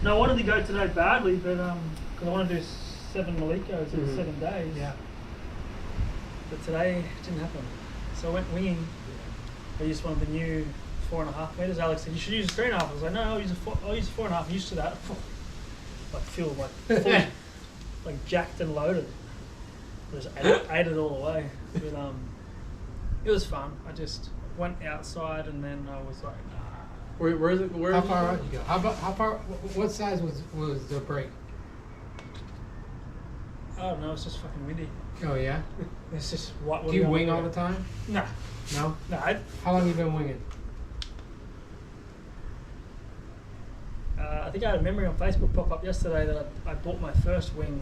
No, I wanted to go today badly, but because I want to do 7 Malikos in 7 days. Yeah. But today it didn't happen. So I went winging. I used one of the new 4.5 meters. Alex said you should use 3.5. I was like, no, I'll use 4.5. I'm used to that. Like feel like fully, like jacked and loaded. Just ate it all away. But it was fun. I just went outside and then I was like, Where is it? How far out you go? How far? What size was the break? I don't know. It's just fucking windy. Oh yeah. It's just what. Do you wing all the time? No. No. No. How long have you been winging? I think I had a memory on Facebook pop up yesterday that I bought my first wing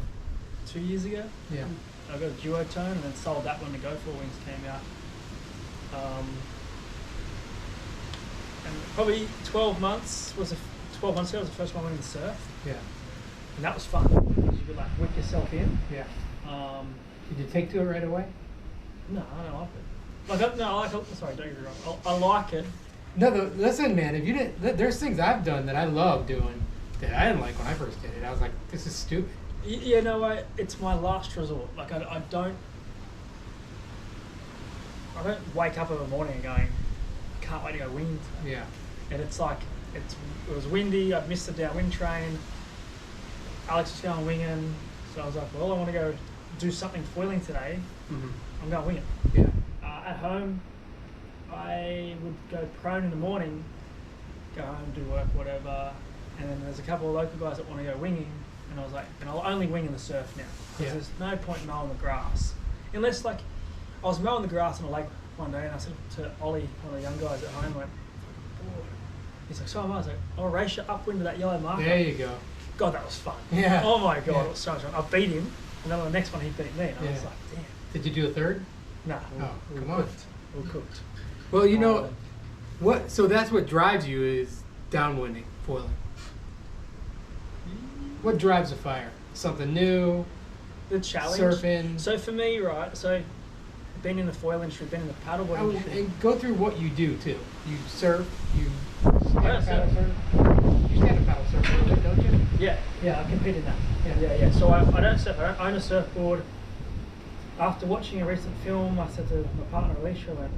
2 years ago. Yeah. I got a duotone and then sold that when the Go For wings came out. And probably 12 months ago was the first one winging the surf. Yeah. And that was fun because you could like whip yourself in. Yeah. Did you take to it right away? No, I don't like it. I like it. Sorry, don't get me wrong. I like it. No, listen, man. If you didn't, there's things I've done that I love doing that I didn't like when I first did it. I was like, this is stupid. Yeah, no, it's my last resort. Like I don't wake up in the morning and going, I can't wait to go winging today. Yeah. And it's like it was windy. I'd missed the downwind train. Alex was going winging, so I was like, well, I want to go do something foiling today. Mm-hmm. I'm going winging. Yeah. At home, I would go prone in the morning, go home, do work, whatever, and then there's a couple of local guys that want to go winging, and I was like, and I'll only wing in the surf now, because there's no point in mowing the grass. Unless, like, I was mowing the grass on a lake one day, and I said to Ollie, one of the young guys at home, I went, boy. He's like, so am I. I was like, I'll race you upwind to that yellow marker. There you go. God, that was fun. Yeah. Oh my God, Yeah. it was so much fun. I beat him, and then on the next one he beat me, and I was Yeah. like, damn. Did you do a third? Nah, Oh, come on. cooked. We were cooked. Well, you know, what? So that's what drives you is downwinding, foiling. What drives a fire? Something new, The challenge. surfing. So for me, right, so been in the foil industry, been in the paddleboard Oh, industry. and go through what you do too. You surf, you stand I up don't paddle surf. You stand up paddle surf a little bit, don't you? Yeah, I compete in that. Yeah. Yeah. So I don't surf, I don't own a surfboard. After watching a recent film, I said to my partner Alicia, I went,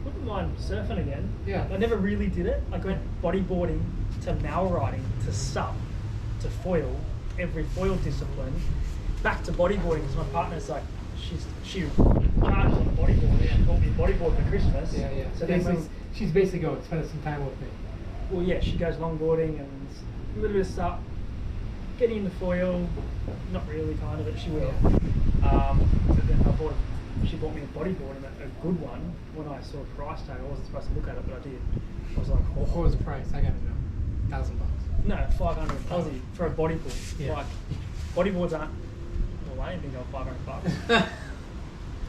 wouldn't mind surfing again. Yeah. I never really did it. I went bodyboarding to mal riding to sup to foil, every foil discipline, back to bodyboarding because my partner's like, she charges on the bodyboard and taught me bodyboard for Christmas. Yeah. So then Basically, she's basically going, spending some time with me. well, yeah, she goes longboarding and a little bit of sup, getting into foil, not really kind of, but she will. But then she bought me a bodyboard and a good one. When I saw a price tag, I wasn't supposed to look at it, but I did. I was like, oh. What was the price? I gotta know. $1,000. No, 500 Aussie for a bodyboard. Yeah. Like, bodyboards aren't, well, I didn't think they were $500.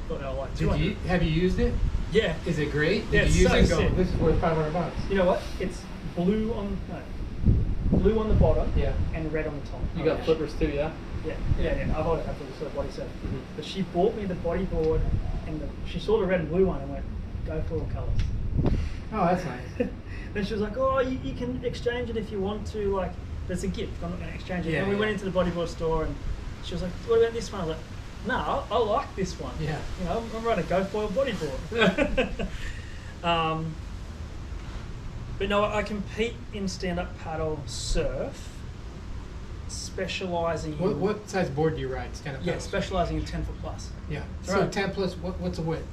Thought they were like 200. Have you used it? Yeah. Is it great? Yeah, Did it's you use so it and go, sick. this is worth $500? You know what? It's blue on the bottom Yeah. and red on the top. You got flippers too, yeah? Yeah. I've always had to sort of body surf. Mm-hmm. But she bought me the bodyboard and she saw the red and blue one and went, go for all colours. Oh, that's nice. Then she was like, oh, you can exchange it if you want to. Like, there's a gift. I'm not going to exchange it. Yeah, and we yeah. went into the bodyboard store and she was like, what about this one? I was like, no, I like this one. Yeah. You know, I'm running a Go Foil bodyboard. But no, I compete in stand-up paddle surf, specialising in... What size board do you ride? Stand up Yeah, paddle? specialising in 10 foot plus. Yeah. So Right. 10 plus, what's the width?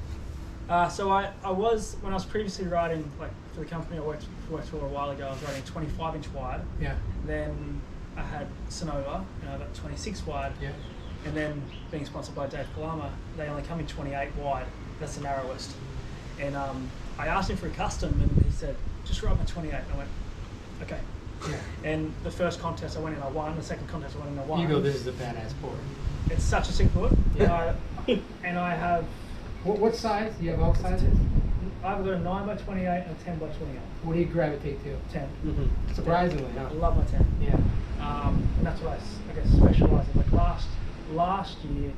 So I was, when I was previously riding, like for the company I worked for a while ago, I was riding 25 inch wide. Yeah. Then I had Sonova, about 26 wide. Yeah. And then being sponsored by Dave Palama, they only come in 28 wide. That's the narrowest. And I asked him for a custom and he said, just ride my 28. And I went, okay. Yeah. And the first contest I went in, I won. The second contest I went in, I won. You go, this is a badass board. It's such a sick board. Yeah. And I have... What size? Do you have all sizes? I've got a 9 by 28 and a 10 by 28. What do you gravitate to? 10. Mm-hmm. Surprisingly, I huh? love my 10. Yeah. And that's what I guess specialise in. Like last year,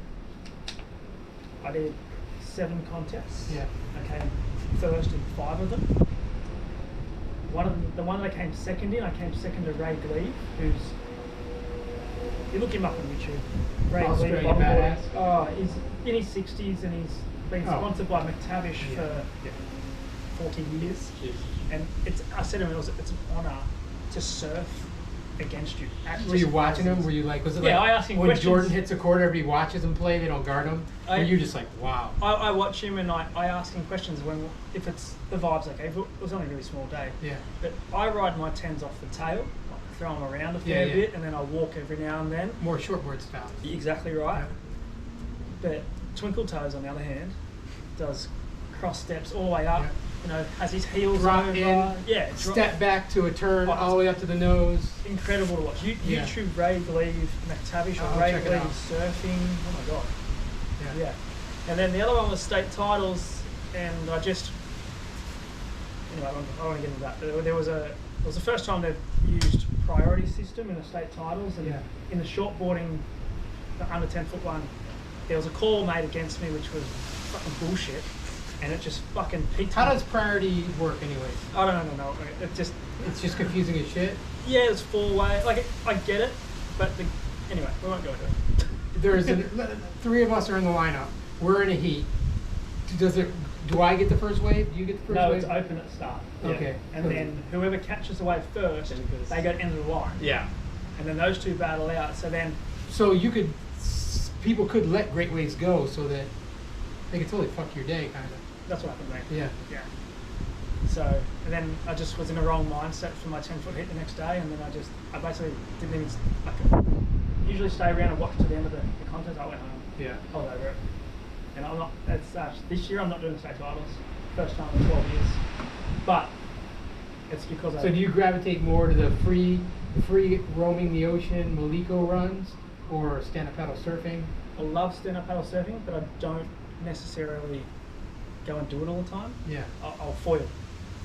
I did 7 contests. Yeah. I came first in 5 of them. the one that I came second in, I came second to Ray Glee, who's, you look him up on YouTube. Ray Glee, Australian badass. oh, he's in his 60s and he's been sponsored by McTavish for 40 years. Jeez. And I said to him, it's an honour to surf against you. Were you watching him? Were you like, was it Yeah, like I asked him when questions. Jordan hits a quarter, everybody watches him play, they don't guard him? Were you just like, wow? I watch him and I ask him questions if it's the vibe's okay. If it was only a really small day. Yeah. But I ride my 10s off the tail, like throw them around a fair bit, and then I walk every now and then. More shortboard style. Exactly right. But Twinkle Toes, on the other hand, does cross steps all the way up. Yeah. You know, has his heels Drop over. in, Yeah. step back to a turn, all the way up to the nose. Incredible to watch. YouTube Ray Gleave, McTavish, or I'll Ray check it Gleave out. surfing. Oh my god. Yeah. Yeah. And then the other one was state titles, and I just, anyway, I don't want to get into that. It was the first time they've used priority system in the state titles, and in the shortboarding, the under 10-foot one, there was a call made against me, which was fucking bullshit, and it just fucking peaked. How me. does priority work anyways? I don't know. It just, It's just confusing as shit. yeah, it's 4-way. Like, I get it, but anyway, we won't go into it. There's three of us are in the lineup. We're in a heat. Do I get the first wave? Do you get the first No, wave? it's open at start. Okay. And then whoever catches the wave first, they go to end of the line. Yeah. And then those two battle out. So then, So people could let great waves go so that they could totally fuck your day, kind of. that's what happened to me. Yeah. Yeah. So, and then I just was in the wrong mindset for my 10-foot hit the next day, and then I basically didn't even, usually stay around and watch to the end of the contest. I went home. Yeah. I was over it. And I'm not, this year I'm not doing the state titles. First time in 12 years. But it's because So do you gravitate more to the free roaming the ocean Maliko runs, or stand-up paddle surfing? I love stand-up paddle surfing, but I don't necessarily go and do it all the time. Yeah. I'll foil.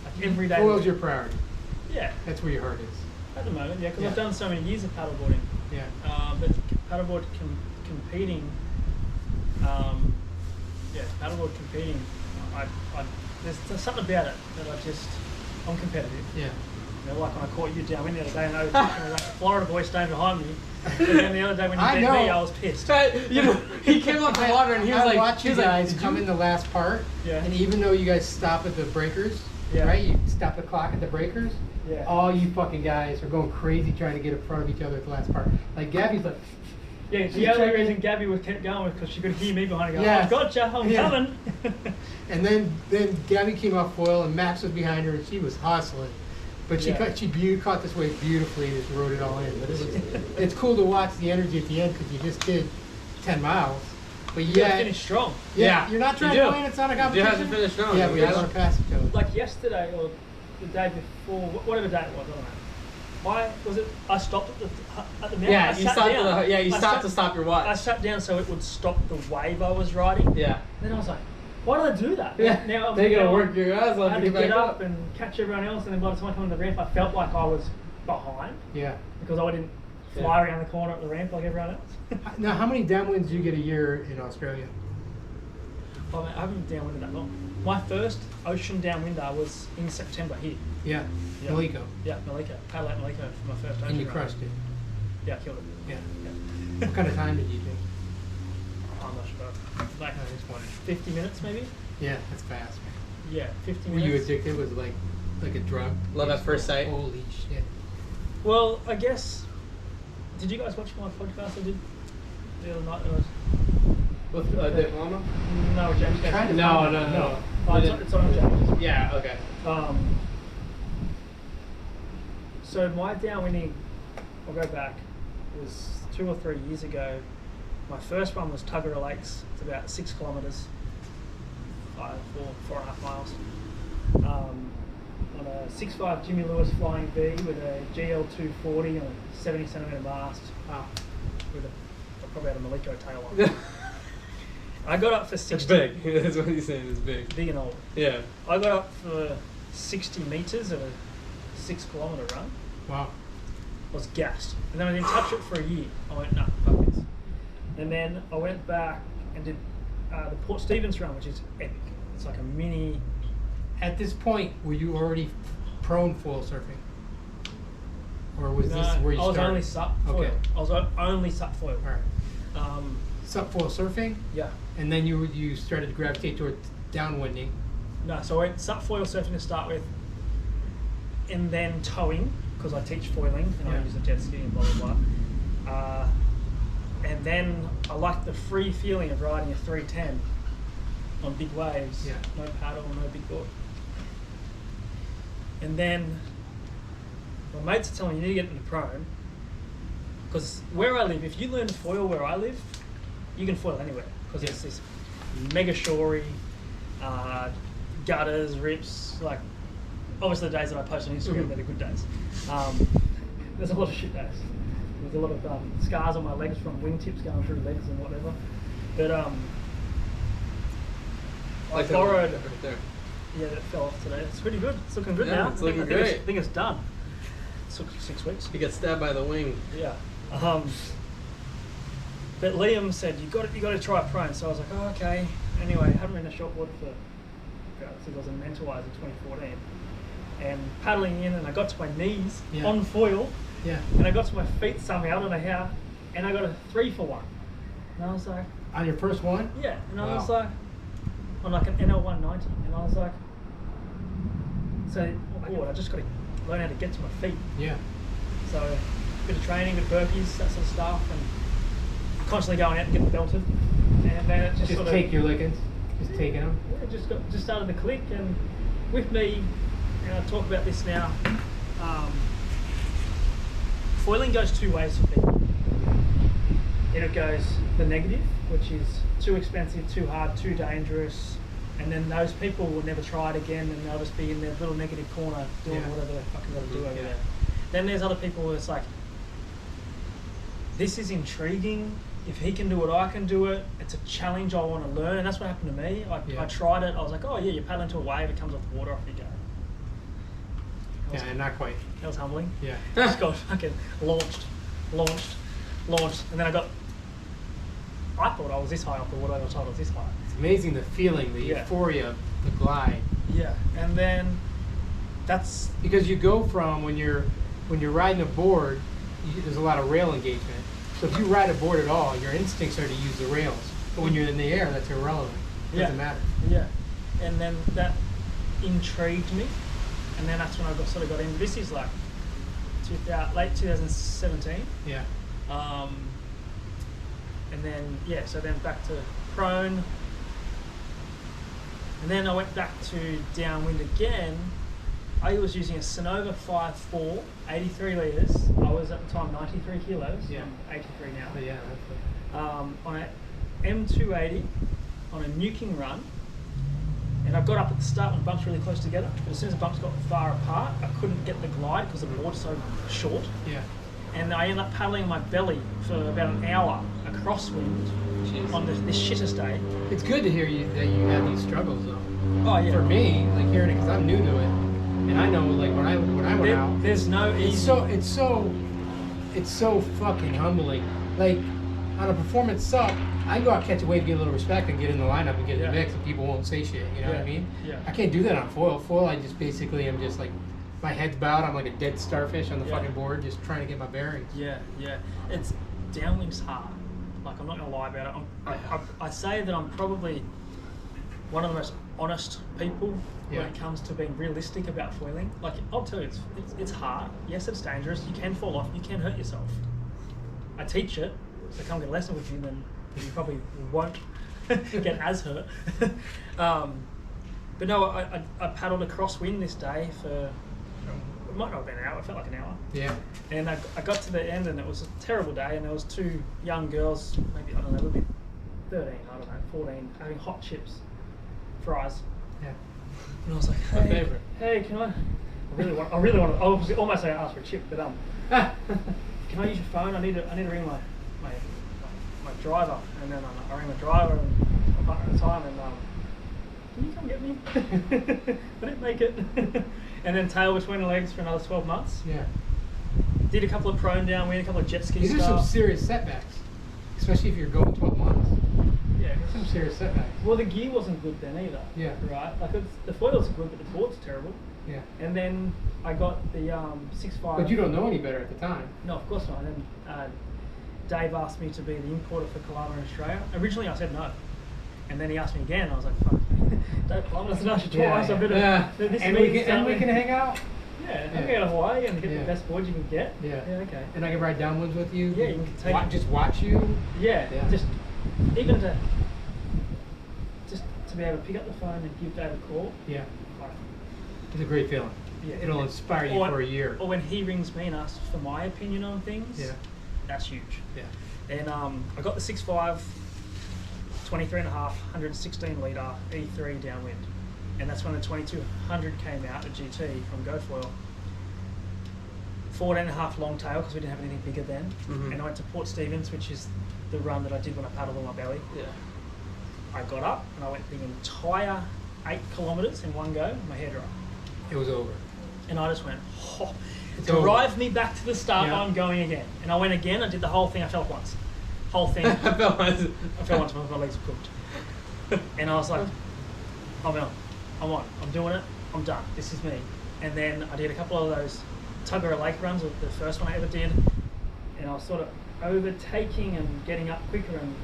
Like every day. Foil's your priority. Yeah. That's where your heart is. At the moment, yeah, because Yeah. I've done so many years of paddleboarding. Yeah. But paddleboard competing, paddleboard competing, there's something about it that I'm competitive. Yeah. You know, like when I caught you down the other day and I was like Florida boy staying behind me. And then the other day when you beat me, I was pissed. You know, he came up the water and he was like, watch you he was guys like, come in the last part, Yeah. and even though you guys stop at the breakers, Yeah. right? You stop the clock at the breakers. Yeah. All you fucking guys are going crazy trying to get in front of each other at the last part. Like Gabby's like, Yeah, the only reason Gabby was kept going was because she could hear me behind her going, Yeah. "Oh, gotcha, I'm Yeah. coming." and then Gabby came off foil and Max was behind her and she was hustling. But she caught this wave beautifully and just rode it all in. But it's cool to watch the energy at the end because you just did 10 miles. But You gotta finish strong. Yeah, you're not trying You to do. win. It's not a You have competition. to finish strong. Yeah, but you want to pass each other. Like yesterday or the day before, whatever day it was, I don't know. I stopped at the mountain. Yeah, I you sat stopped. down. You stopped to stop your watch. I sat down so it would stop the wave I was riding. Yeah. Then I was like, why did I do that? Yeah. Now They gotta now work your ass I off had to to get get back up up. and catch everyone else, and then by the time I come to the ramp, I felt like I was behind Yeah. because I didn't fly around the corner at the ramp like everyone else. Now, how many downwinds do you get a year in Australia? I haven't been downwinded that long. My first ocean downwinder was in September here. Yeah. Yeah. Maliko. Yeah, Malika. Paddle at Malika for my first ocean And you run. crushed it. Yeah, I killed it. Yeah. What kind of time did you take? I'm not sure. Like I just wondered. 50 minutes maybe? Yeah, that's fast, man. Yeah, 50 Were minutes. you addicted? Was it like a drug? Love at first sight. Holy shit. Well, I guess. Did you guys watch my podcast I did the other night? With Dave Lama? No, James. Tried to No, find no, it. no. Oh, it's on James. Yeah. Okay. So my downwinding, I'll go back, was 2 or 3 years ago. My first one was Tuggerah Lakes. It's about 6 kilometres, 4.5 miles. On a 6.5 Jimmy Lewis Flying V with a GL 240 and a 70 centimetre mast. Wow. With probably had a Maliko tail on it. I got up for 60. It's big. That's what he's saying. It's big. Big and old. Yeah. I got up for 60 metres of a 6 kilometre run. Wow. I was gassed. And then I didn't touch it for a year. I went, no, fuck this. And then I went back and did the Port Stephens run, which is epic. It's like a mini. At this point, were you already prone foil surfing? Or was No, this where you I was started? only sup foil. Okay. I was only sup foil. All right. Sup foil surfing, Yeah. and then you started to gravitate towards downwinding. No, so I went sup foil surfing to start with, and then towing, because I teach foiling and I Yeah. use a jet ski and blah blah blah. And then I like the free feeling of riding a 310 on big waves. Yeah. No paddle, no big board. And then my mates are telling me you need to get into prone, because where I live, if you learn to foil where I live, you can foil anywhere, because Yeah. it's this mega shory, gutters, rips, like obviously the days that I post on Instagram, they're the good days. There's a lot of shit days. There's a lot of scars on my legs from wingtips going through legs and whatever. But I Like borrowed. that right there. Yeah, that fell off today. It's pretty good. It's looking good Yeah, now. it's I think- looking I think great. I think it's done. It took 6 weeks. He got stabbed by the wing. Yeah. But Liam said you got to try prone. So I was like, oh, okay. Anyway, I haven't been a shortboard since I was in Mentawise in 2014, and paddling in, and I got to my knees Yeah. on foil, Yeah. and I got to my feet somehow. I don't know how, and I got a 3 for 1. And I was like, On your first one? yeah. And I was Wow. like, on like an NL 190, and I was like, so on board, I just got to learn how to get to my feet. Yeah. So a bit of training, bit of burpees, that sort of stuff, and constantly going out and getting belted. And then it just Just sort take of your lickings. Just taking them. yeah, just started to click. And with me, and I talk about this now, foiling goes 2 ways for people. It goes the negative, which is too expensive, too hard, too dangerous, and then those people will never try it again, and they'll just be in their little negative corner doing Yeah. whatever they fucking got to do over Yeah. there. Then there's other people where it's like, this is intriguing. If he can do it, I can do it. It's a challenge I want to learn, and that's what happened to me. Yeah. I tried it. I was like, oh yeah, you paddle into a wave, it comes off the water, off you go. That was, Yeah, not quite. that was humbling. Yeah. Just got fucking launched, and then I thought I was this high off the water. I was told I was this high. It's amazing the feeling, the Yeah. euphoria of the glide. Yeah, and then that's Because you go from when you're riding a board, there's a lot of rail engagement. So if you ride a board at all, your instincts are to use the rails. But when you're in the air, that's irrelevant. It doesn't matter. Yeah, and then that intrigued me, and then that's when I sort of got into this. Is like late 2017, Yeah. and then so then back to prone, and then I went back to downwind again. I was using a Sonova 5.4, 83 litres. I was at the time 93 kilos. Yeah. I'm 83 now. But yeah, On a M280 on a nuking run, and I got up at the start when the bumps were really close together, but as soon as the bumps got far apart, I couldn't get the glide because the board's so short, yeah. and I ended up paddling on my belly for about an hour, a crosswind, Jeez. on this shittest day. It's good to hear that you had these struggles though. Oh yeah. For me, like hearing it, because I'm new to it, and I know like when I went out, There's no easy. it's so fucking humbling. Like on a performance sup, I go out catch a wave, get a little respect, and get in the lineup and get in Yeah. the mix, and people won't say shit. You know what I Yeah. mean? Yeah. I can't do that on foil. Foil, I just basically am just like my head's bowed. I'm like a dead starfish on the Yeah. fucking board, just trying to get my bearings. Yeah, it's downwind's hard. Like I'm not gonna lie about it. I say that I'm probably one of the most honest people Yeah. when it comes to being realistic about foiling. Like I'll tell you, it's hard. Yes, it's dangerous. You can fall off. You can hurt yourself. I teach it, so come get a lesson with me, then you probably won't get as hurt. But no, I paddled a crosswind this day for. It might not have been an hour. It felt like an hour. Yeah. And I got to the end, and it was a terrible day, and there was 2 young girls, maybe, I don't know, a little bit 13, I don't know, 14, having hot chips, fries. Yeah. And I was like, My hey, favorite. hey, can I really want to, I was almost saying ask for a chip, but can I use your phone? I need to ring my driver. And then I rang my driver and my partner at the time, and can you come get me? I didn't make it. And then tail between the legs for another 12 months. Yeah. Did a couple of prone downwind, a couple of jet ski These are some stuff. serious setbacks, especially if you're going 12 months. Yeah. Some serious setbacks. Well, the gear wasn't good then either. Yeah. Right. Like the foils are good, but the board's terrible. Yeah. And then I got the 6.5. But you don't know any better at the time. No, of course not. And then Dave asked me to be the importer for Kalama in Australia. Originally, I said no. And then he asked me again. I was like, fuck. Dave Kalama's an Usher twice. I better. This And we can hang out. Yeah, I can go to Hawaii and get Yeah. the best boards you can get. Yeah. Yeah, okay. And I can ride downwinds with you. Yeah, you can take just watch you. Yeah, Yeah. just even to be able to pick up the phone and give Dave a call. Yeah. Like, It's a great feeling. yeah, It'll inspire you for a year. Or when he rings me and asks for my opinion on things. Yeah. That's huge. Yeah. And I got the 6.5, 23.5, 116 litre E3 downwind. And that's when the 2200 came out at GT from GoFoil. 14.5 long tail because we didn't have anything bigger then. Mhm. And I went to Port Stevens, which is the run that I did when I paddled on my belly. Yeah. I got up and I went the entire 8 kilometres in one go, my hair dry. It was over. And I just went, oh, It's drive me back to the start, Yeah. I'm going again. And I went again, I did the whole thing, I fell off once. Whole thing, I felt like I fell once, my legs were cooked. And I was like, I'm on, I'm doing it, I'm done, this is me. And then I did a couple of those Tuggerah Lake runs, the first one I ever did. And I was sort of overtaking and getting up quicker and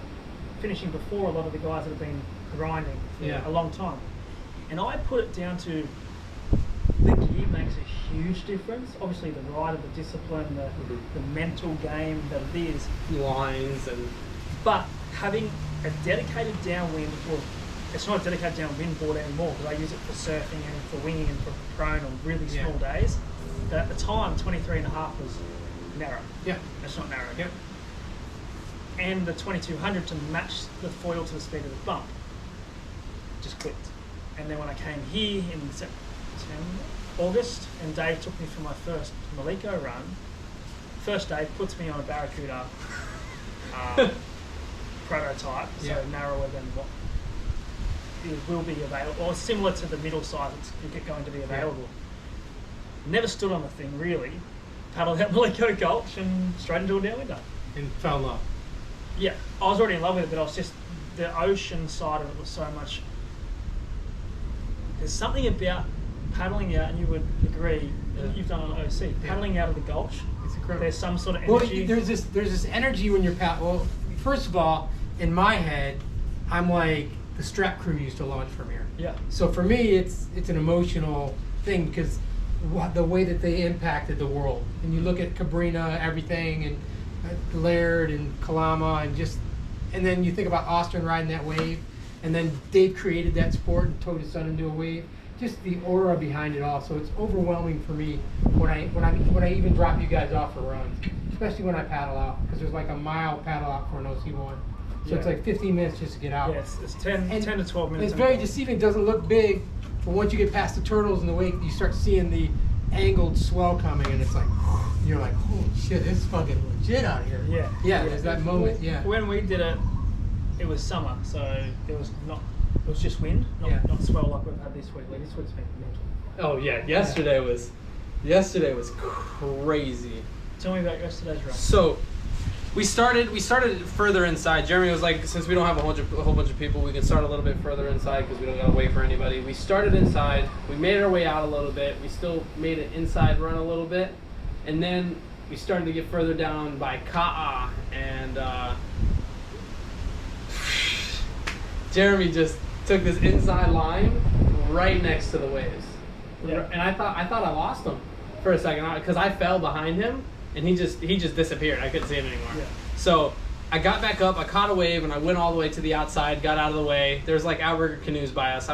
finishing before a lot of the guys that have been grinding for Yeah. a long time. And I put it down to the gear makes a huge difference. Obviously the ride of the discipline, the mental game that it is. lines and But having a dedicated downwind, or it's not a dedicated downwind board anymore because I use it for surfing and for winging and for prone on really small days. But at the time, 23.5 was narrow. Yeah. It's not narrow. Yep. And the 2200 to match the foil to the speed of the bump just clicked. And then when I came here in August, and Dave took me for my first Maliko run, first Dave puts me on a Barracuda prototype, so Yeah. narrower than what it will be available, or similar to the middle size it's going to be available. Never stood on the thing really, paddled out Maliko Gulch and straight into a downwinder. And fell in love. Yeah, I was already in love with it, but I was just, the ocean side of it was so much. There's something about paddling out, and you would agree, and you've done it on OC, paddling out of the Gulch. It's incredible. There's some sort of Well, energy. there's this energy when you're Well, first of all, in my head, I'm like the strap crew used to launch from here. Yeah. So for me, it's an emotional thing because the way that they impacted the world. And you look at Cabrina, everything, and Laird and Kalama, and then you think about Austin riding that wave, and then Dave created that sport and towed his son into a wave. Just the aura behind it all. So it's overwhelming for me when I even drop you guys off for runs, especially when I paddle out, because there's like a mile paddle out for an OC1. So it's Yeah. like 15 minutes just to get out. Yeah, it's 10 to 12 minutes. It's very deceiving. It doesn't look big, but once you get past the turtles in the wake, you start seeing the angled swell coming, and it's like, you're like, holy shit, this is fucking legit out here. Yeah. Yeah, there's that moment, yeah. When we did it, it was summer, so there was it was just wind, not swell like we've had this week. Like this week's been mental. oh yeah, yesterday was crazy. Tell me about yesterday's run. So we started further inside. Jeremy was like, since we don't have a whole bunch of people, we can start a little bit further inside because we don't gotta wait for anybody. We started inside. We made our way out a little bit. We still made an inside run a little bit, and then we started to get further down by Ka'a, and Jeremy just took this inside line right next to the waves. Yeah. And I thought I lost him for a second because I fell behind him and he just disappeared. I couldn't see him anymore. Yeah. So I got back up, I caught a wave, and I went all the way to the outside, got out of the way. There's like outrigger canoes by us.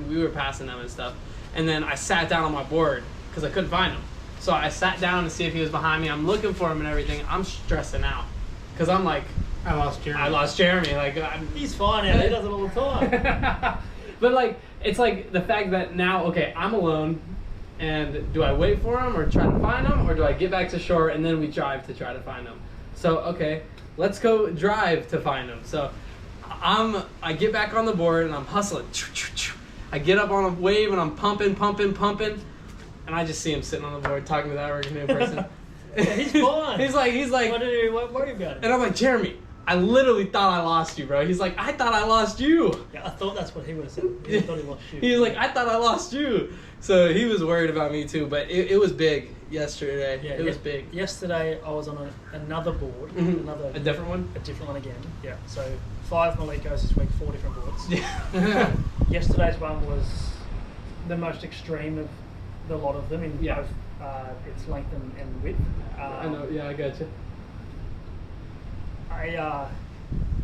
We were passing them and stuff. And then I sat down on my board because I couldn't find him. So I sat down to see if he was behind me. I'm looking for him and everything. I'm stressing out because I'm like, I lost Jeremy. Like He's fine out. He does it all the time. But like, it's like the fact that now, okay, I'm alone, and do I wait for him or try to find him, or do I get back to shore and then we drive to try to find him? So okay, let's go drive to find him. So I get back on the board and I'm hustling. I get up on a wave and I'm pumping, and I just see him sitting on the board talking to that canoe person. Yeah, he's fine. he's like, What did you worry about it? and I'm like, Jeremy, I literally thought I lost you, bro. He's like, I thought I lost you. Yeah, I thought that's what he would have said. He thought he lost you. He was like, I thought I lost you. So he was worried about me too, but it was big yesterday. Yeah, it was big. Yesterday I was on another board. A different one? A different one again. Yeah. So 5 Malikos this week, 4 different boards. Yeah. Yesterday's one was the most extreme of the lot of them in both its length and width. I know. Yeah, I got you. I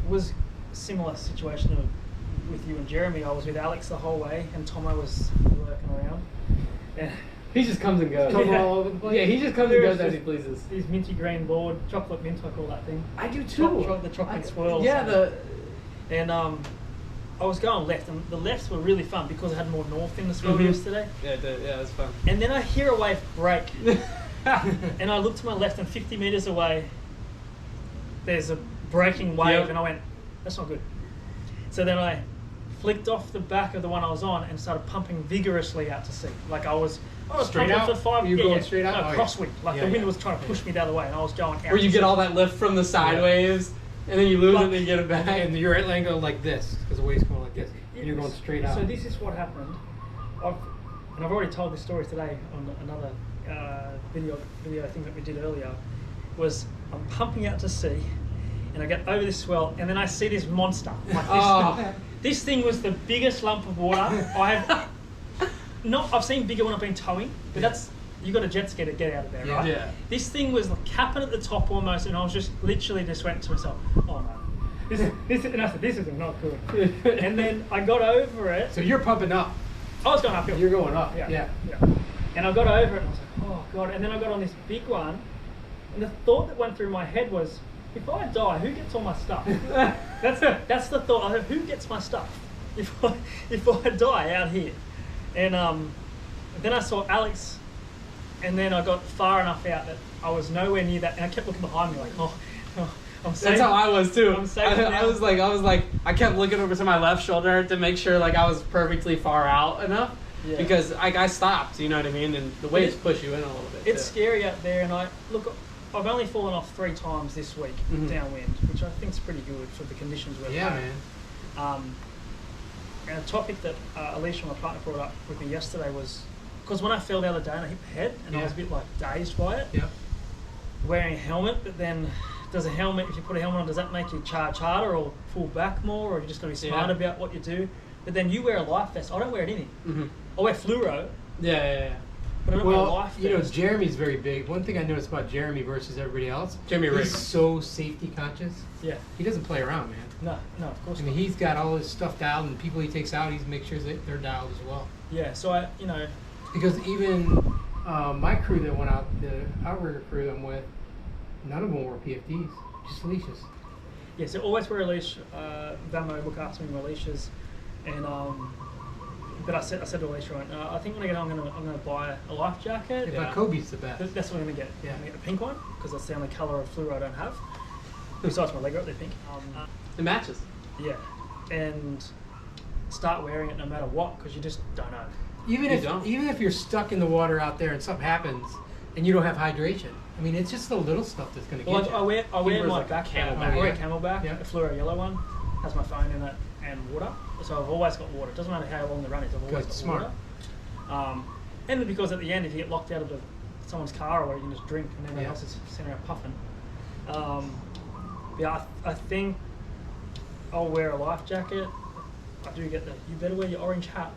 was similar situation with you and Jeremy. I was with Alex the whole way, and Tomo was working around. And He just comes and goes. Tomo all over the place? Yeah, he just comes and goes as he pleases. His minty green board, chocolate mint, I call that thing. I do too. The chocolate swirl. Yeah, And I was going left, and the lefts were really fun because I had more north in the swirl yesterday. Yeah, it did. Yeah, it was fun. And then I hear a wave break, and I look to my left, and 50 meters away, there's a breaking wave, and I went, that's not good. So then I flicked off the back of the one I was on and started pumping vigorously out to sea. Like I was Straight pumping out? for 5. You going straight out? No, crosswind. Like the wind was trying to push me the other way, and I was going out. Where you to get sea. all that lift from the side waves, and then you lose it, and then you get it back. And your right leg go like this, because the wave's going like this. And you're going straight out. So this is what happened. I've already told this story today on another video thing that we did earlier. Was I'm pumping out to sea, and I get over this swell, and then I see this monster. Like this, this thing was the biggest lump of water I have. I've seen bigger when I've been towing, but that's you got a jet ski to get out of there, right? Yeah. This thing was like capping at the top almost, and I was just literally just went to myself, oh no. And I said, this is not good. And then I got over it. So you're pumping up. I was going uphill. You're going up. Yeah. And I got over it, and I was like, oh god. And then I got on this big one, and the thought that went through my head was, if I die, who gets all my stuff? That's the thought. I thought, who gets my stuff if I die out here? And then I saw Alex, and then I got far enough out that I was nowhere near that, and I kept looking behind me like, oh I'm safe. That's how I was too. I'm safe I was like, I kept looking over to my left shoulder to make sure like I was perfectly far out enough, because I stopped. You know what I mean? And the waves push you in a little bit. It's scary out there, and I've only fallen off 3 times this week downwind, which I think is pretty good for the conditions we're playing. Man. And a topic that Alicia, my partner, brought up with me yesterday was because when I fell the other day and I hit the head, and I was a bit like dazed by it. Yeah. Wearing a helmet, but then does a helmet, if you put a helmet on, does that make you charge harder or pull back more, or you just got to be smart about what you do? But then you wear a life vest. I don't wear anything. I wear fluoro. Yeah. But I don't wear a life vest. You know, Jeremy's very big. One thing I noticed about Jeremy versus everybody else, he's so safety conscious. Yeah. He doesn't play around, man. No, of course not. I mean, he's got all his stuff dialed, and people he takes out, he's make sure that they're dialed as well. Yeah, so because even my crew that went out, the outrigger crew I'm with, none of them wore PFDs, just leashes. Yeah, so always wear a leash. Vamo look after me in my leashes, and but I said to Alicia, I think when I get home, I'm gonna buy a life jacket. Yeah, but Kobe's the best. That's what I'm gonna get. Yeah, I'm gonna get the pink one because that's the only color of fluoro I don't have. Besides my leg rope, they're pink. It matches. Yeah, and start wearing it no matter what, because you just don't know. Even if you're stuck in the water out there and something happens and you don't have hydration, I mean, it's just the little stuff that's going to get you. I wear my backpack. I wear a Camelback, a fluoro yellow one, has my phone in it and water. So I've always got water. It doesn't matter how long the run is. I've always got water. And then because at the end, if you get locked out of someone's car, or you can just drink and everyone else is sitting around puffing. I think I'll wear a life jacket. I do get you better wear your orange hat.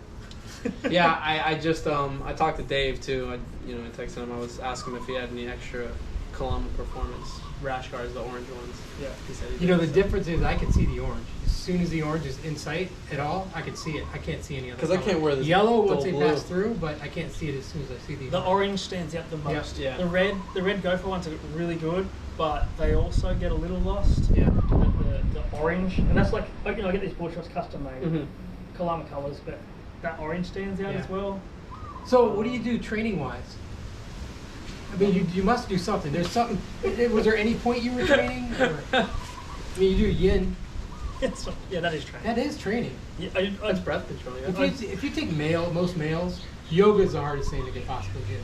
Yeah, I just I talked to Dave too. I texted him. I was asking him if he had any extra Kalama Performance rash guards, the orange ones. Yeah, he said he did. You know, the difference is I can see the orange. As soon as the orange is in sight at all, I can see it. I can't see any other. Because I can't wear the yellow once they pass through, but I can't see it as soon as I see the. The orange stands out the most. Yeah. The red Gopher ones are really good, but they also get a little lost. Yeah. The orange, and that's like I get these board shots custom made, Kalama colors, but that orange stands out as well. So what do you do training wise? I mean, you must do something. There's something. Was there any point you were training? Or, I mean, you do yin. Yeah, that is training. That is training. Yeah, that's breath control. Yeah. If you take most males, yoga is the hardest thing they could possibly do.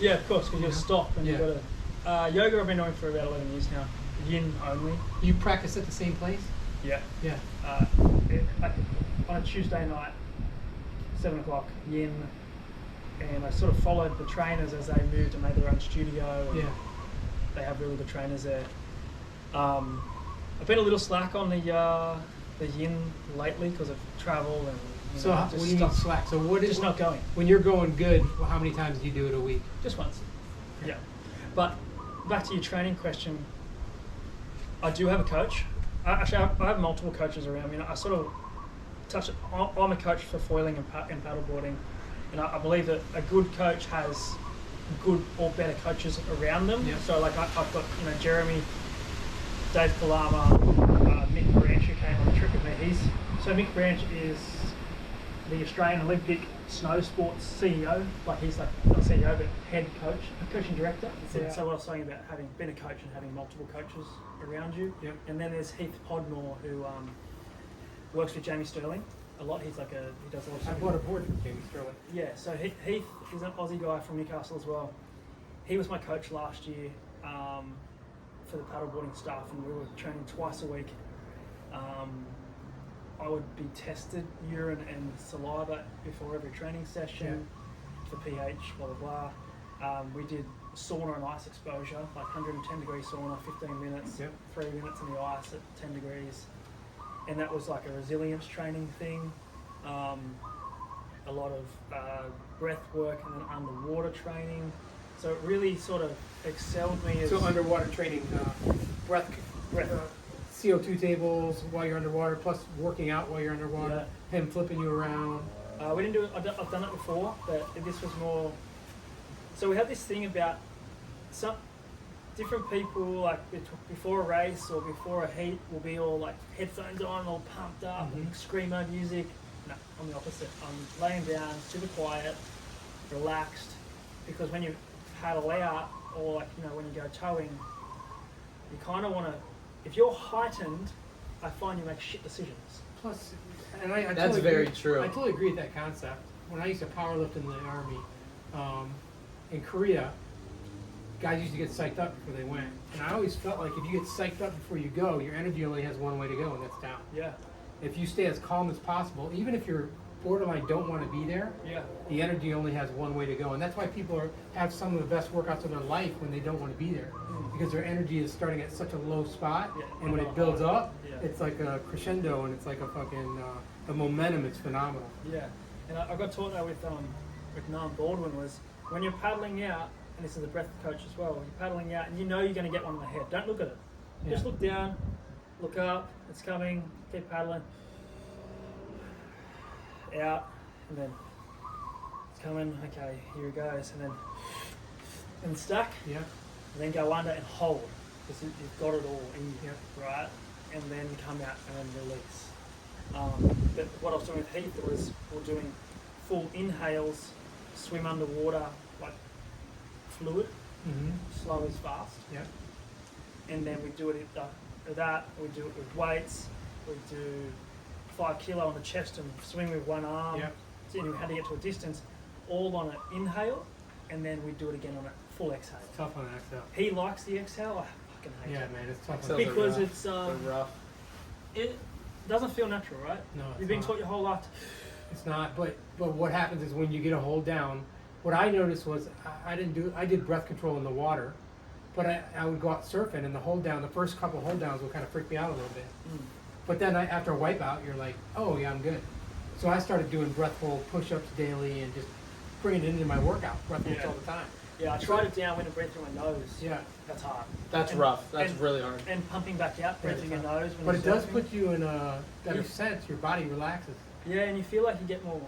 Yeah, of course, because you'll stop and you've got to. Yoga I've been doing for about 11 years now. yin only. You practice at the same place? Yeah. Yeah. On a Tuesday night, 7 o'clock, yin, and I sort of followed the trainers as they moved and made their own studio. And Yeah. they have really good trainers there. I've been a little slack on the yin lately because of travel and. So what do you mean slack? So what is just not going? When you're going good, well, how many times do you do it a week? Just once. Yeah. But back to your training question, I do have a coach. I have multiple coaches around me. I sort of touch it. I'm a coach for foiling and paddleboarding, and I believe that a good coach has good or better coaches around them. Yeah. So like I've got Jeremy, Dave Kalama, Mick Branch who came on the trip with me. So Mick Branch is the Australian Olympic snow sports CEO, like he's like not CEO but head coach, coaching director. Yeah. So what I was saying about having been a coach and having multiple coaches around you. Yep. And then there's Heath Podmore who works with Jamie Sterling a lot. He does a lot of. I bought a board from Jamie Sterling. Yeah, so Heath is an Aussie guy from Newcastle as well. He was my coach last year for the paddleboarding stuff, and we were training twice a week. I would be tested urine and saliva before every training session for pH, blah blah blah. We did sauna and ice exposure, like 110 degree sauna, 15 minutes, 3 minutes in the ice at 10 degrees, and that was like a resilience training thing. A lot of breath work and then underwater training. So it really sort of excelled me as... So underwater training, breath. CO2 tables while you're underwater, plus working out while you're underwater, him flipping you around. We didn't do it, I've done it before, but this was more... So we had this thing about some different people, like before a race or before a heat, will be all like headphones on, all pumped up, and screamo music. No, I'm the opposite. I'm laying down, super quiet, relaxed, because when you paddle out, or like, when you go towing, you kind of want to... If you're heightened, I find you make shit decisions. Plus, and I That's totally very agree, true. I totally agree with that concept. When I used to powerlift in the Army, in Korea, guys used to get psyched up before they went. And I always felt like if you get psyched up before you go, your energy only has one way to go, and that's down. Yeah. If you stay as calm as possible, even if you're borderline don't want to be there, the energy only has one way to go. And that's why people have some of the best workouts of their life when they don't want to be there. Because their energy is starting at such a low spot, and when it builds up, it's like a crescendo, and it's like a fucking, the momentum is phenomenal. Yeah, and I got taught that with Nan Baldwin, was when you're paddling out, and this is a breath coach as well, you're paddling out and you know you're going to get one in the head, don't look at it. Just look down, look up, it's coming, keep paddling, out, and then it's coming, okay, here it goes, and then stack. Yeah. And then go under and hold, because you've got it all in you, right? And then come out and then release. But what I was doing with Heath was we're doing full inhales, swim underwater, like fluid, slow as fast. Yeah. And then we do it with that, we do it with weights, we do 5 kilo on the chest and swing with one arm. Yeah. So you had to get to a distance, all on an inhale, and then we do it again on a full exhale. It's tough on an exhale. He likes the exhale. I fucking hate it. Man, it's tough. Exhales Because are rough. it's They're rough. it doesn't feel natural, right? No, it's You've been not. taught your whole life. It's not, but what happens is when you get a hold down, what I noticed was I did breath control in the water, but I would go out surfing, and the hold down, the first couple hold downs would kind of freak me out a little bit. But then after a wipeout, you're like, oh yeah, I'm good. So I started doing breath hold push-ups daily and just bringing it into my workout, breath holds all the time. Yeah, I tried it down when I breathe through my nose. Yeah. That's hard. That's rough. That's really hard. And pumping back out, breathe through your nose. When But it you're does surfing. put you in a better sense. Your body relaxes. Yeah, and you feel like you get more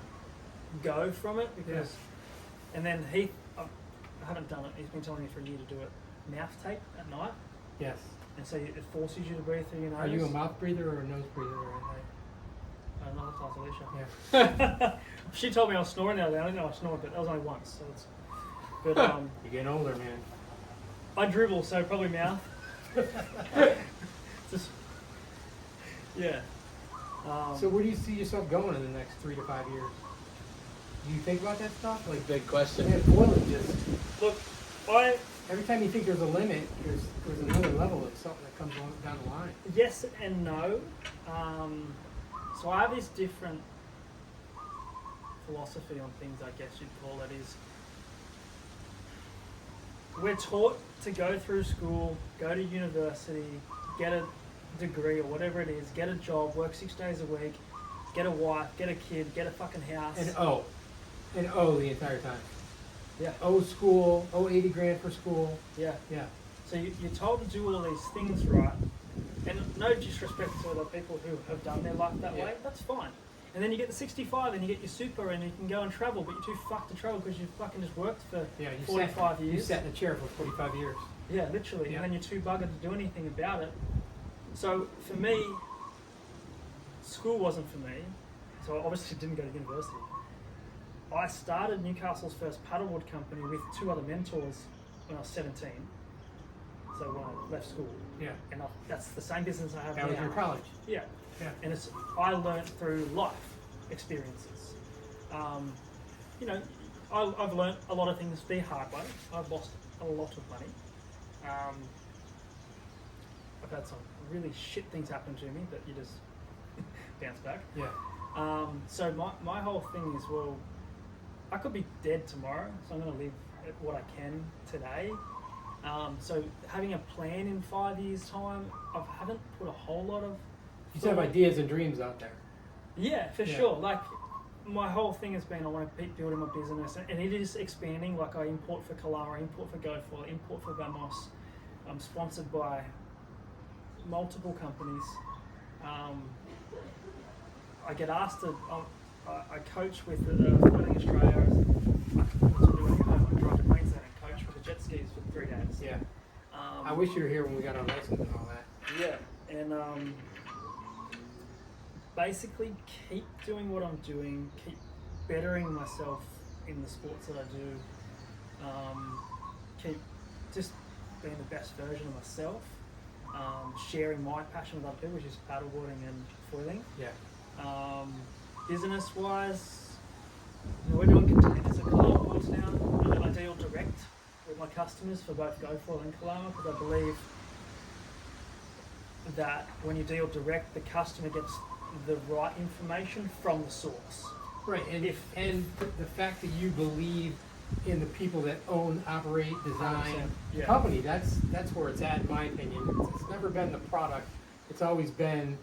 go from it because. And then Heath, I haven't done it. He's been telling me for a year to do it. Mouth tape at night, Yes. and so it forces you to breathe through your nose. Are you a mouth breather or a nose breather at night? I don't know. That's Alicia. Yeah. She told me I was snoring the other day. I didn't know I snored, but that was only once. So it's. But You're getting older, man. I dribble, so probably mouth. Just. Yeah. So where do you see yourself going in the next 3 to 5 years? Do you think about that stuff? Like, Big question. man, foiling just... Look, every time you think there's a limit, there's another level of something that comes on down the line. Yes and no. So I have this different philosophy on things, I guess you'd call it, is we're taught to go through school, go to university, get a degree or whatever it is, get a job, work 6 days a week, get a wife, get a kid, get a fucking house. And the entire time. Yeah. School, 80 grand for school. Yeah. Yeah. So you're told to do all these things right, and no disrespect to the people who have done their life that way, that's fine. And then you get the 65 and you get your super and you can go and travel, but you're too fucked to travel because you've fucking just worked for 45 years. You sat in a chair for 45 years. Yeah, literally. Yeah. And then you're too buggered to do anything about it. So for me, school wasn't for me. So I obviously didn't go to university. I started Newcastle's first paddleboard company with 2 other mentors when I was 17. So when I left school. Yeah. And that's the same business I have now. That was your college. Yeah. Yeah. And I learned through life experiences. I've learned a lot of things the hard way. I've lost a lot of money. I've had some really shit things happen to me that you just bounce back. Yeah. So my whole thing is, well, I could be dead tomorrow, so I'm going to live what I can today. So having a plan in 5 years' time, I haven't put a whole lot of... You still have ideas and dreams out there. Yeah, for sure. Like, my whole thing has been I want to keep building my business, and it is expanding. Like, I import for Kalama, import for GoFoil, import for Vamos. I'm sponsored by multiple companies. I get asked to... I coach with Floating Australia. I drive to Queensland and coach with the jet skis for 3 days. Yeah. I wish you were here when we got our license and all that. Yeah, and basically keep doing what I'm doing, keep bettering myself in the sports that I do, keep just being the best version of myself, sharing my passion with other people, which is paddleboarding and foiling. Yeah. Business-wise, we're doing containers at Kalama boards now. I deal direct with my customers for both GoFoil and Kalama because I believe that when you deal direct, the customer gets the right information from the source. Right, and the fact that you believe in the people that own, operate, design the company, that's where it's at, in my opinion. It's never been the product. It's always been,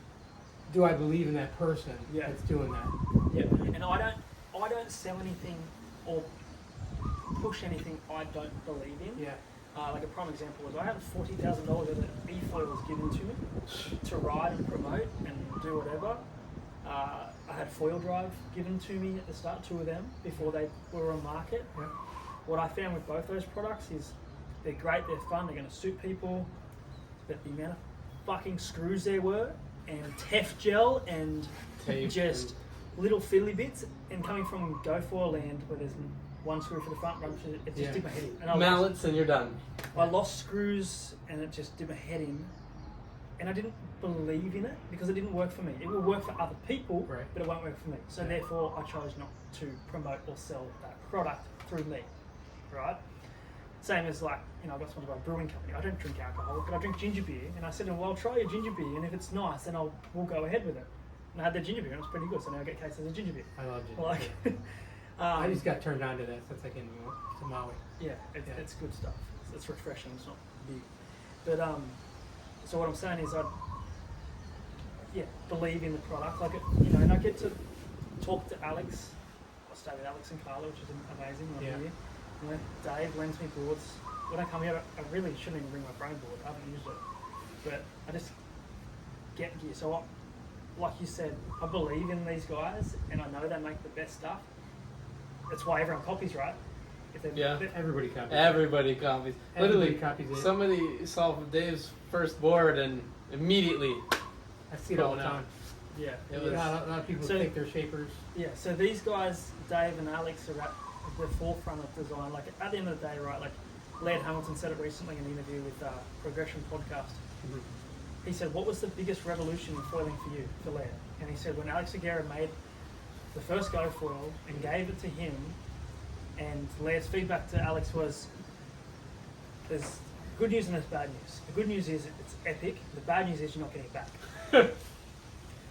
do I believe in that person that's doing that? Yeah, and I don't sell anything or push anything I don't believe in. Yeah. Like a prime example is I had $40,000 worth of e-foils given to me to ride and promote and do whatever. I had Foil Drive given to me at the start, 2 of them, before they were on market. Yeah. What I found with both those products is they're great, they're fun, they're going to suit people, but the amount of fucking screws there were, and Tef gel, and Tape just little fiddly bits, and coming from GoFoil land where there's 1 screw for the front, 1 for the, it just did my head in. And Mallets and you're done. I lost screws and it just did my head in. And I didn't believe in it because it didn't work for me. It will work for other people, but it won't work for me. So therefore I chose not to promote or sell that product through me, right? Same as like, I got sponsored by a brewing company. I don't drink alcohol, but I drink ginger beer. And I said, well, I'll try your ginger beer, and if it's nice, then we'll go ahead with it. And I had their ginger beer, and it was pretty good, so now I get cases of ginger beer. I love ginger beer. I just got turned on to that since I came to Maui. Yeah, it's good stuff. It's refreshing, it's not big. But, so what I'm saying is I believe in the product. Like, and I get to talk to Alex. I stay with Alex and Carla, which is amazing. Here. Dave lends me boards. When I come here, I really shouldn't even bring my brain board. I haven't used it. But I just get gear. So like you said, I believe in these guys, and I know they make the best stuff. That's why everyone copies, right? Everybody copies. Everybody copies. Everybody copies it. Somebody saw Dave's first board and immediately. I see it all the time. Yeah. A lot of people think they're shapers. Yeah. So these guys, Dave and Alex, are at the forefront of design. Like at the end of the day, right? Like Laird Hamilton said it recently in an interview with Progression Podcast. Mm-hmm. He said, "What was the biggest revolution in foiling for you, for Laird?" And he said, when Alex Aguirre made the first GoFoil and gave it to him, and Laird's feedback to Alex was, there's good news and there's bad news. The good news is it's epic. The bad news is you're not getting it back.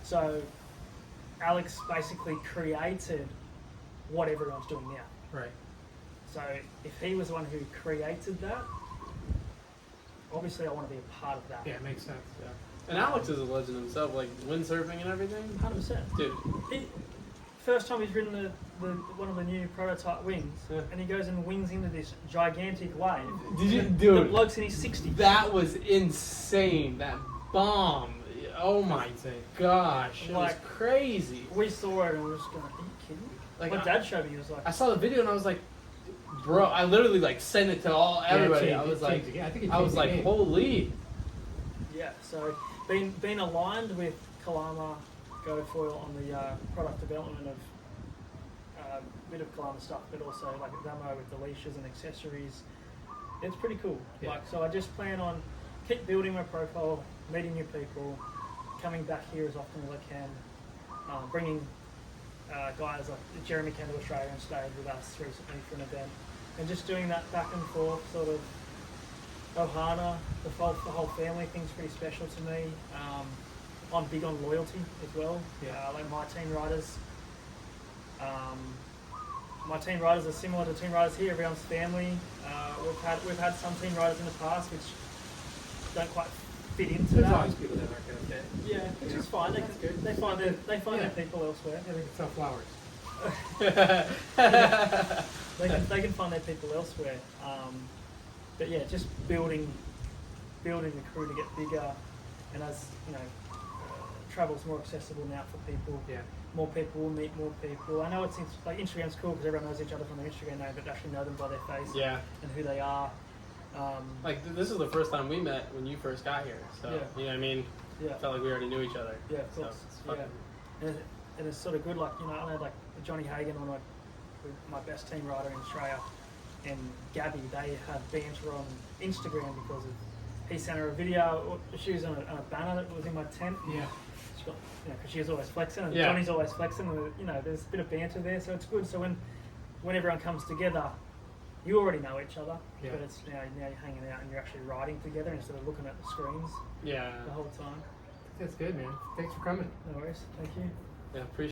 So Alex basically created what everyone's doing now. Right. So if he was the one who created that, obviously I want to be a part of that. Yeah, it makes sense. Yeah. And Alex is a legend himself, like windsurfing and everything. 100%. Dude. First time he's ridden the one of the new prototype wings, and he goes and wings into this gigantic wave. Did you, The dude? bloke's in his 60s. That was insane. That bomb. Oh my gosh, it was Like, crazy. We saw it and we were just going, are you kidding me? Like, My dad showed me, he was like, I saw the video and I was like, bro, I literally like sent it to everybody. Yeah, I was like, I was like, holy. yeah. So being aligned with Kalama Gofoil on the product development of a bit of Kalama stuff, but also like a demo with the leashes and accessories, it's pretty cool. Yeah. Like, so I just plan on keep building my profile, meeting new people, coming back here as often as I can, bringing guys like Jeremy came to Australia and stayed with us recently for an event, and just doing that back and forth sort of Ohana, the whole family thing's pretty special to me. I'm big on loyalty as well. Like my team riders are similar to team riders here. Everyone's family. We've had some team riders in the past which don't quite fit into there's that. always people that aren't going to fit. Yeah, which is fine. They find their people elsewhere. Yeah, they can sell flowers. They can find their people elsewhere. But yeah, just building the crew to get bigger, and as you know, travel's more accessible now for people. Yeah. More people will meet more people. I know it's like Instagram's cool because everyone knows each other from their Instagram name, but actually know them by their face and who they are. Like this is the first time we met when you first got here, so you know what I mean. Yeah. I felt like we already knew each other. Yeah, of course. So it's fucking... And it's sort of good. Like, you know, I know like Johnny Hagan, one of my best team rider in Australia, and Gabby, they had banter on Instagram because he sent her a video. She was on a banner that was in my tent. Yeah. She got, you know, because she was always flexing, and Yeah. Johnny's always flexing. And, you know, there's a bit of banter there, so it's good. So when everyone comes together, you already know each other, but it's now you're hanging out and you're actually riding together instead of looking at the screens Yeah. the whole time. That's good, man. Thanks for coming. No worries. Thank you. Yeah, appreciate